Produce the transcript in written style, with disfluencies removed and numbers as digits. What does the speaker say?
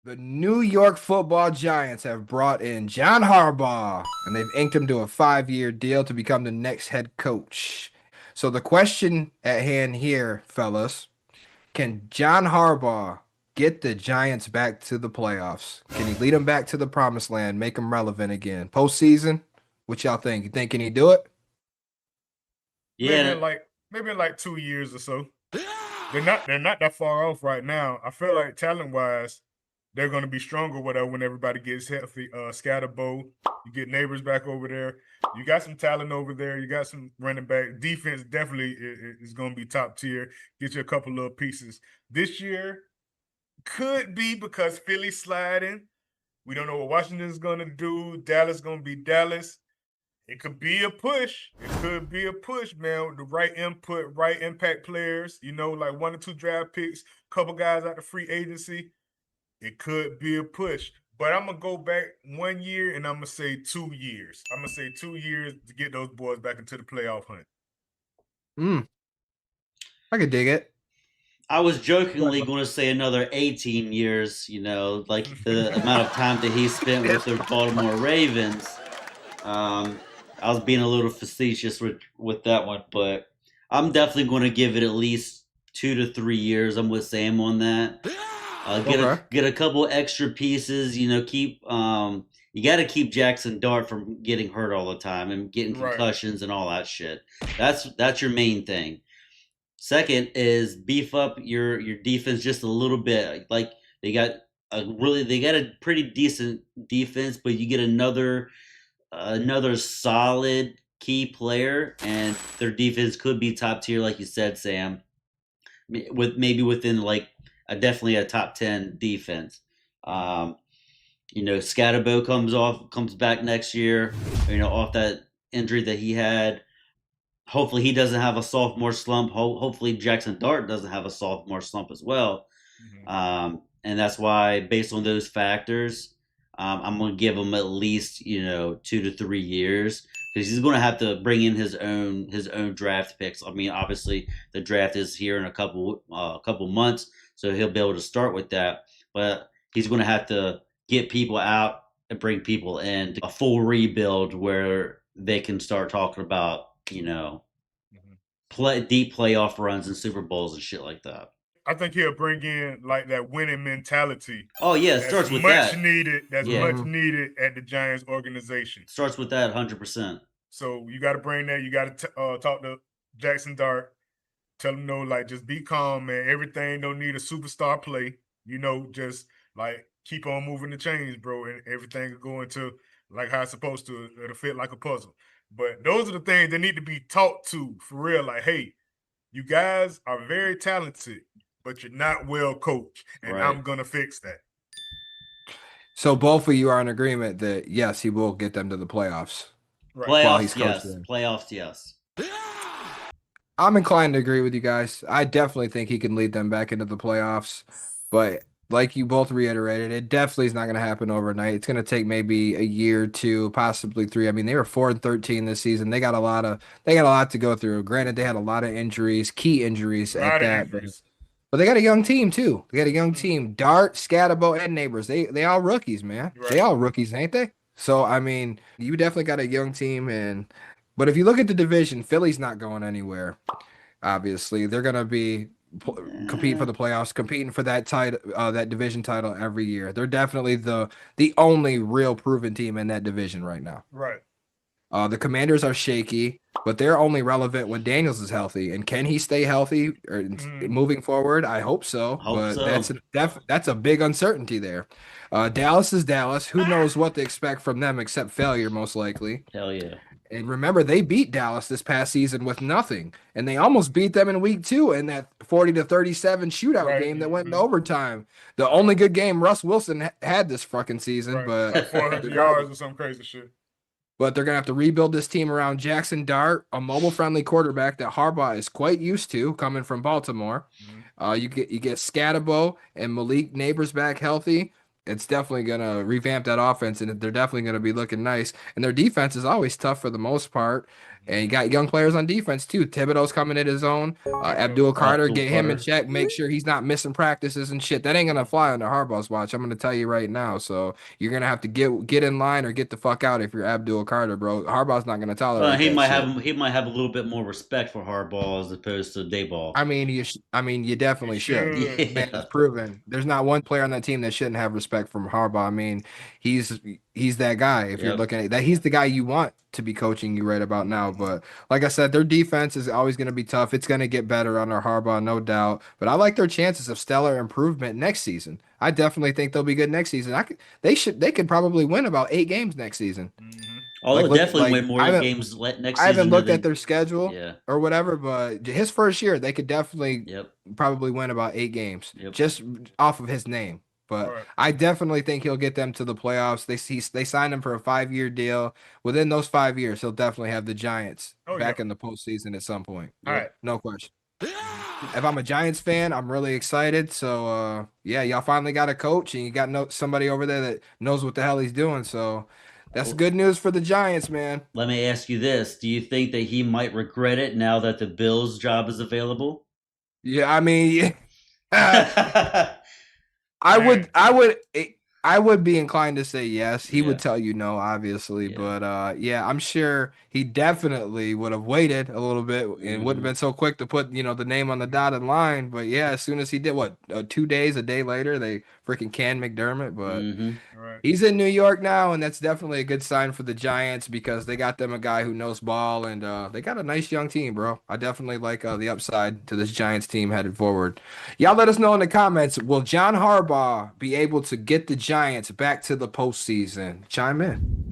The New York Football Giants have brought in John Harbaugh, and they've inked him to a 5-year deal to become the next head coach. So the question at hand here, fellas, can John Harbaugh get the Giants back to the playoffs? Can he lead them back to the promised land, make them relevant again? Postseason? What y'all think? You think can he do it? Maybe Yeah, in like maybe in like 2 years or so. They're not that far off right now. I feel like talent wise, they're gonna be stronger whatever when everybody gets healthy. Scatterbo, you get neighbors back over there. You got some talent over there. You got some running back. Defense definitely is gonna be top tier. Get you a couple little pieces. This year could be because Philly's sliding. We don't know what Washington's gonna do. Dallas gonna be Dallas. It could be a push. It could be a push, man, with the right input, right impact players, like 1 or 2 draft picks, couple guys out the free agency. It could be a push. But I'm going to go back 1 year and I'm going to say 2 years. I'm going to say 2 years to get those boys back into the playoff hunt. I could dig it. I was jokingly going to say another 18 years, like the amount of time that he spent with the Baltimore Ravens. I was being a little facetious with that one, but I'm definitely going to give it at least 2 to 3 years. I'm with Sam on that. Get a couple extra pieces. Keep you got to keep Jackson Dart from getting hurt all the time and getting concussions and all that shit. That's your main thing. Second is beef up your defense just a little bit. Like they got a pretty decent defense, but you get another solid key player, and their defense could be top tier, like you said, Sam. With maybe within like definitely a top 10 defense. Scatterbo comes back next year. Off that injury that he had. Hopefully he doesn't have a sophomore slump. Hopefully Jackson Dart doesn't have a sophomore slump as well. Mm-hmm. And that's why, based on those factors, I'm going to give him at least 2 to 3 years because he's going to have to bring in his own draft picks. I mean, obviously the draft is here in a couple months, so he'll be able to start with that. But he's going to have to get people out and bring people in, a full rebuild where they can start talking about deep playoff runs and Super Bowls and shit like that. I think he'll bring in like that winning mentality. Oh yeah, it starts with much that. Needed. That's much needed at the Giants organization. Starts with that 100%. So you got to bring that. You got to talk to Jackson Dart. Tell him just be calm, man. Everything don't need a superstar play. Just like keep on moving the chains, bro, and everything will go into like how it's supposed to. It'll fit like a puzzle. But those are the things that need to be taught to for real. Like, hey, you guys are very talented, but you're not well coached, and I'm gonna fix that. So both of you are in agreement that yes, he will get them to the playoffs. Right. Playoffs, yes. Playoffs, yes. I'm inclined to agree with you guys. I definitely think he can lead them back into the playoffs, but like you both reiterated, it definitely is not going to happen overnight. It's going to take maybe a year, 2, possibly 3. I mean, they were 4-13 this season. They got a lot to go through. Granted, they had a lot of injuries, key injuries at that. But they got a young team too. They got a young team. Dart, Scatterbo, and Neighbors. They all rookies, man. Right. They all rookies, ain't they? So I mean, you definitely got a young team, but if you look at the division, Philly's not going anywhere. Obviously, they're gonna be compete for the playoffs, competing for that title, that division title every year. They're definitely the only real proven team in that division right now. Right. The Commanders are shaky, but they're only relevant when Daniels is healthy. And can he stay healthy moving forward? I hope so. That's a big uncertainty there. Dallas is Dallas. Who knows what to expect from them except failure, most likely. Hell yeah. And remember, they beat Dallas this past season with nothing, and they almost beat them in week 2 in that 40-37 shootout game that went into overtime. The only good game Russ Wilson had this fucking season, but 400 yards or some crazy shit. But they're gonna have to rebuild this team around Jackson Dart, a mobile-friendly quarterback that Harbaugh is quite used to, coming from Baltimore. You get Scatterbo and Malik Neighbors back healthy. It's definitely going to revamp that offense, and they're definitely going to be looking nice. And their defense is always tough for the most part. And you got young players on defense too. Thibodeau's coming in his own. Thibodeau. Abdul Carter, Abdul get him in Carter. check. Make sure he's not missing practices and shit. That ain't gonna fly under Harbaugh's watch. I'm gonna tell you right now. So you're gonna have to get in line or get the fuck out if you're Abdul Carter, bro. Harbaugh's not gonna Well, tolerate that shit. he might have a little bit more respect for Harbaugh as opposed to Dayball. I mean, you He definitely should. Man, Yeah. it's proven. There's not one player on that team that shouldn't have respect from Harbaugh. I mean, he's he's that guy. If you're Yep. looking at that, he's the guy you want to be coaching you right about now. But like I said, their defense is always going to be tough. It's going to get better under Harbaugh, no doubt. But I like their chances of stellar improvement next season. I definitely think they'll be good next season. They could probably win about 8 games next season. Mhm. Oh, Like they'll look, definitely like win more games next I haven't season looked at than their schedule yeah. or whatever, but his first year, they could definitely Yep. probably win about 8 games Yep. just off of his name. But Right. I definitely think he'll get them to the playoffs. They signed him for a 5-year deal. Within those 5 years, he'll definitely have the Giants Oh yeah. back in the postseason at some point. All right. No question. If I'm a Giants fan, I'm really excited. So yeah, y'all finally got a coach and you got somebody over there that knows what the hell he's doing. So that's good news for the Giants, man. Let me ask you this: do you think that he might regret it now that the Bills' job is available? Yeah, I mean, Man. I would be inclined to say yes. He Yeah. would tell you no, obviously, Yeah. but yeah, I'm sure he definitely would have waited a little bit and wouldn't have been so quick to put, the name on the dotted line. But yeah, as soon as he did, what, 2 days, a day later, they freaking canned McDermott. But Mm-hmm. All right. he's in New York now, and that's definitely a good sign for the Giants because they got them a guy who knows ball, and they got a nice young team, bro. I definitely like the upside to this Giants team headed forward. Y'all let us know in the comments, will John Harbaugh be able to get the Giants back to the postseason? Chime in.